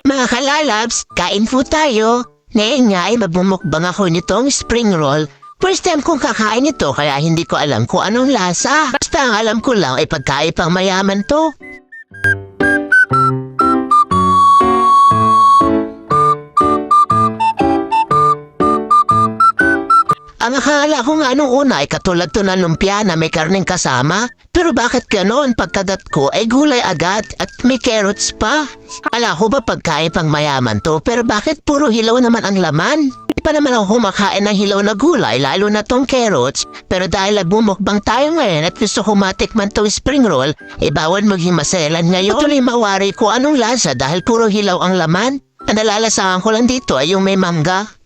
Mga kalalabs, kain po tayo. Ngayon nga ay magbumukbang ako nitong spring roll. First time kong kakain ito kaya hindi ko alam kung anong lasa. Basta ang alam ko lang ay pagkain pang mayaman to. Ang akala ko nga nung una ay katulad to ng lumpia na may karneng kasama. Pero bakit ganoon pagkagat ko ay gulay agad at may carrots pa? Ala ko ba pagkain pang mayaman to pero bakit puro hilaw naman ang laman? Di pa naman ako kumakain ng hilaw na gulay lalo na tong carrots. Pero dahil bumukbang tayo ngayon at gusto ko matikman tong spring roll, bawal maging maselan ngayon. Patuloy mawari ko anong lasa dahil puro hilaw ang laman. Ang nalalasahan ko lang dito ay yung may mangga.